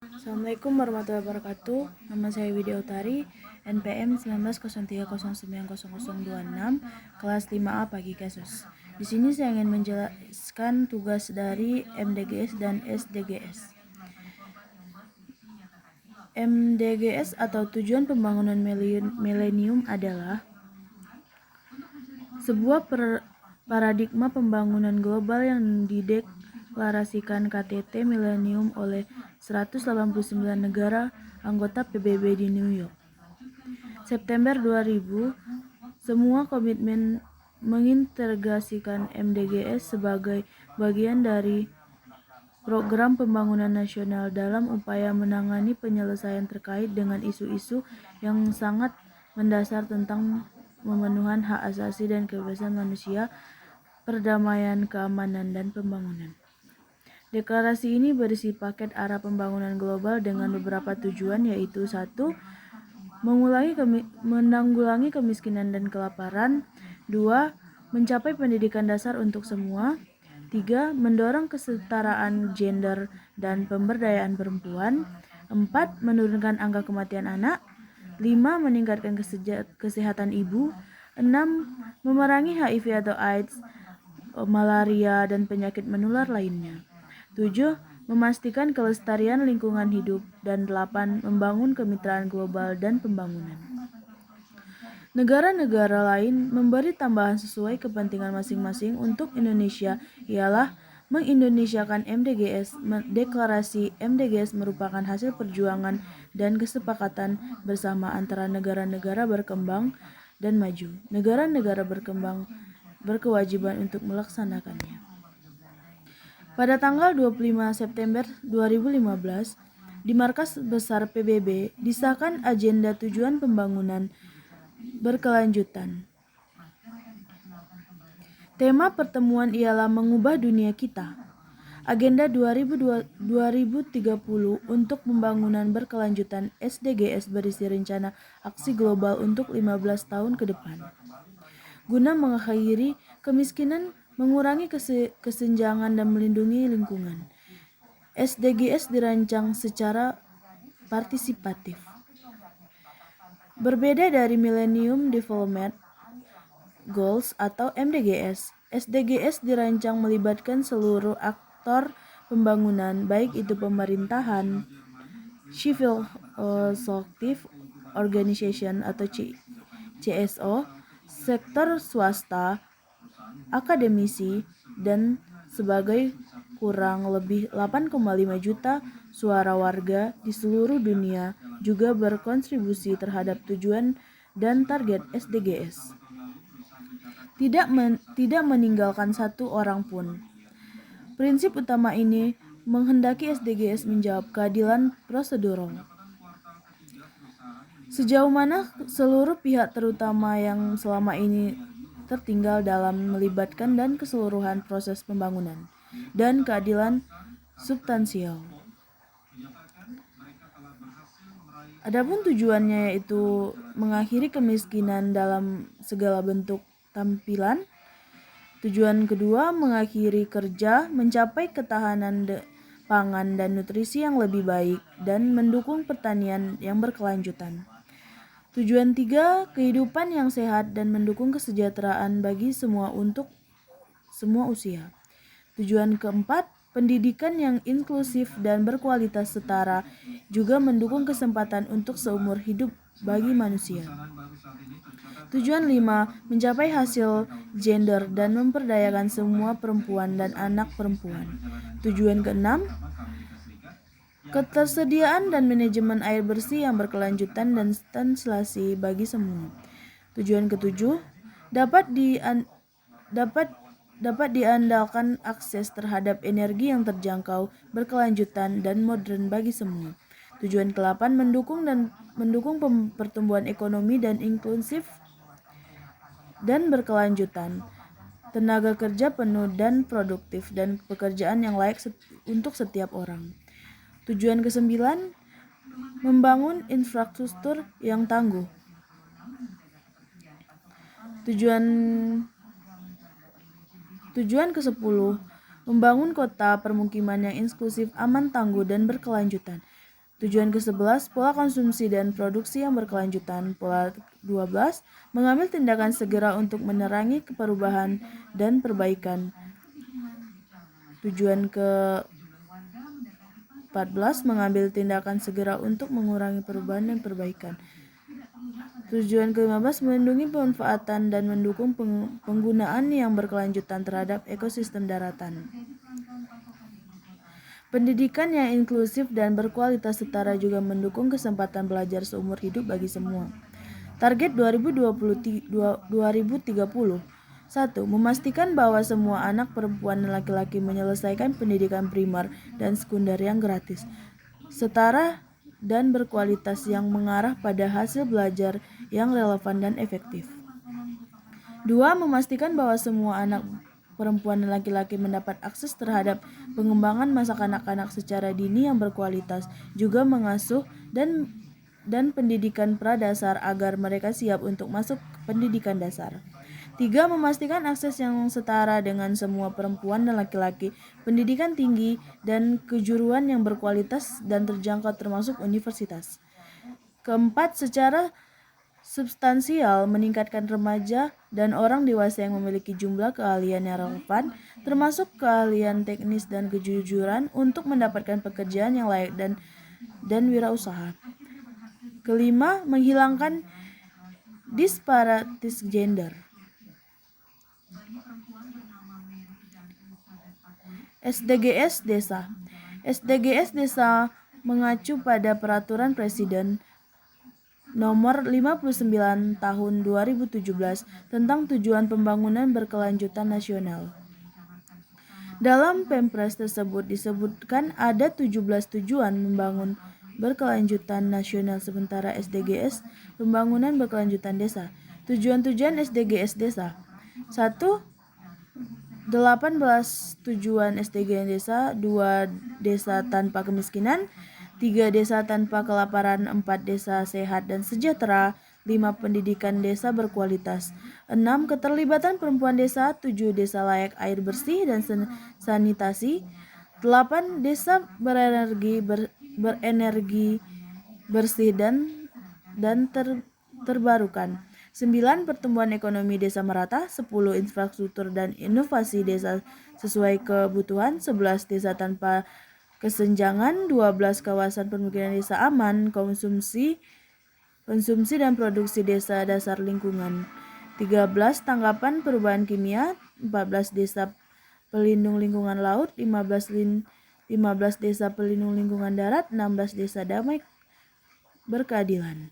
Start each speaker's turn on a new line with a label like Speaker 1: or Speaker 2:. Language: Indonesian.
Speaker 1: Assalamualaikum warahmatullahi wabarakatuh. Nama saya Widya Utari, NPM 1903090026, kelas 5A pagi kasus. Di sini saya ingin menjelaskan tugas dari MDGs dan SDGs. MDGs atau Tujuan Pembangunan Milenium adalah sebuah paradigma pembangunan global yang dideklarasikan KTT Milenium oleh 189 negara anggota PBB di New York. September 2000, semua komitmen mengintegrasikan MDGs sebagai bagian dari program pembangunan nasional dalam upaya menangani penyelesaian terkait dengan isu-isu yang sangat mendasar tentang pemenuhan hak asasi dan kebebasan manusia, perdamaian, keamanan, dan pembangunan. Deklarasi ini berisi paket arah pembangunan global dengan beberapa tujuan, yaitu 1. Menanggulangi kemiskinan dan kelaparan. 2. Mencapai pendidikan dasar untuk semua. 3. Mendorong kesetaraan gender dan pemberdayaan perempuan. 4. Menurunkan angka kematian anak. 5. Meningkatkan kesehatan ibu. 6. Memerangi HIV atau AIDS, malaria, dan penyakit menular lainnya. 7. Memastikan kelestarian lingkungan hidup. Dan 8. Membangun kemitraan global dan pembangunan. Negara-negara lain memberi tambahan sesuai kepentingan masing-masing. Untuk Indonesia ialah mengindonesiakan MDGs. Deklarasi MDGs merupakan hasil perjuangan dan kesepakatan bersama antara negara-negara berkembang dan maju. Negara-negara berkembang berkewajiban untuk melaksanakannya. Pada tanggal 25 September 2015, di Markas Besar PBB disahkan Agenda Tujuan Pembangunan Berkelanjutan. Tema pertemuan ialah mengubah dunia kita. Agenda 2030 untuk pembangunan berkelanjutan SDGs berisi rencana aksi global untuk 15 tahun ke depan. Guna mengakhiri kemiskinan, mengurangi kesenjangan, dan melindungi lingkungan. SDGs dirancang secara partisipatif. Berbeda dari Millennium Development Goals atau MDGs, SDGs dirancang melibatkan seluruh aktor pembangunan, baik itu pemerintahan, civil society organization atau CSO, sektor swasta, akademisi, dan sebagai kurang lebih 8,5 juta suara warga di seluruh dunia juga berkontribusi terhadap tujuan dan target SDGs. Tidak meninggalkan satu orang pun. Prinsip utama ini menghendaki SDGs menjawab keadilan prosedural. Sejauh mana seluruh pihak, terutama yang selama ini tertinggal dalam melibatkan dan keseluruhan proses pembangunan, dan keadilan substansial. Adapun tujuannya yaitu mengakhiri kemiskinan dalam segala bentuk tampilan. Tujuan kedua, mengakhiri kerja, mencapai ketahanan pangan dan nutrisi yang lebih baik, dan mendukung pertanian yang berkelanjutan. Tujuan 3, kehidupan yang sehat dan mendukung kesejahteraan bagi semua untuk semua usia. Tujuan keempat, pendidikan yang inklusif dan berkualitas setara, juga mendukung kesempatan untuk seumur hidup bagi manusia. Tujuan 5, mencapai hasil gender dan memperdayakan semua perempuan dan anak perempuan. Tujuan ke-6, ketersediaan dan manajemen air bersih yang berkelanjutan dan sanitasi bagi semua. Tujuan ke-7, dapat diandalkan akses terhadap energi yang terjangkau, berkelanjutan, dan modern bagi semua. Tujuan ke-8, mendukung pertumbuhan ekonomi dan inklusif dan berkelanjutan, tenaga kerja penuh dan produktif, dan pekerjaan yang layak untuk setiap orang. Tujuan ke-9, membangun infrastruktur yang tangguh. Tujuan ke-10, membangun kota permukiman yang inklusif, aman, tangguh, dan berkelanjutan. Tujuan ke-11, pola konsumsi dan produksi yang berkelanjutan. Pola 12, mengambil tindakan segera untuk menerangi perubahan dan perbaikan. Tujuan ke-14, mengambil tindakan segera untuk mengurangi perubahan dan perbaikan. Tujuan ke-15, melindungi pemanfaatan dan mendukung penggunaan yang berkelanjutan terhadap ekosistem daratan. Pendidikan yang inklusif dan berkualitas setara juga mendukung kesempatan belajar seumur hidup bagi semua. Target 2030. 1. Memastikan bahwa semua anak perempuan dan laki-laki menyelesaikan pendidikan primer dan sekunder yang gratis, setara dan berkualitas yang mengarah pada hasil belajar yang relevan dan efektif. 2. Memastikan bahwa semua anak perempuan dan laki-laki mendapat akses terhadap pengembangan masa kanak-kanak secara dini yang berkualitas, juga mengasuh dan pendidikan pradasar agar mereka siap untuk masuk ke pendidikan dasar. 3. Memastikan akses yang setara dengan semua perempuan dan laki-laki, pendidikan tinggi dan kejuruan yang berkualitas dan terjangkau termasuk universitas. 4. Secara substansial meningkatkan remaja dan orang dewasa yang memiliki jumlah keahlian yang relevan, termasuk keahlian teknis dan kejujuran untuk mendapatkan pekerjaan yang layak dan wirausaha. 5. Menghilangkan disparitas gender. SDGs Desa. SDGs Desa mengacu pada Peraturan Presiden Nomor 59 Tahun 2017 tentang Tujuan Pembangunan Berkelanjutan Nasional. Dalam Pempres tersebut disebutkan ada 17 tujuan membangun berkelanjutan nasional, sementara SDGs Pembangunan Berkelanjutan Desa. Tujuan-tujuan SDGs Desa. 1. 18 tujuan SDGs Desa. 2. Desa tanpa kemiskinan. 3. Desa tanpa kelaparan. 4. Desa sehat dan sejahtera. 5. Pendidikan desa berkualitas. 6. Keterlibatan perempuan desa. 7. Desa layak air bersih dan sanitasi. 8. Desa berenergi bersih dan terbarukan. 9. Pertumbuhan ekonomi desa merata. 10. Infrastruktur dan inovasi desa sesuai kebutuhan. 11. Desa tanpa kesenjangan. 12. Kawasan permukiman desa aman, konsumsi dan produksi desa dasar lingkungan. 13. Tanggapan perubahan kimia. 14. Desa pelindung lingkungan laut. 15. Desa pelindung lingkungan darat. 16. Desa damai berkeadilan.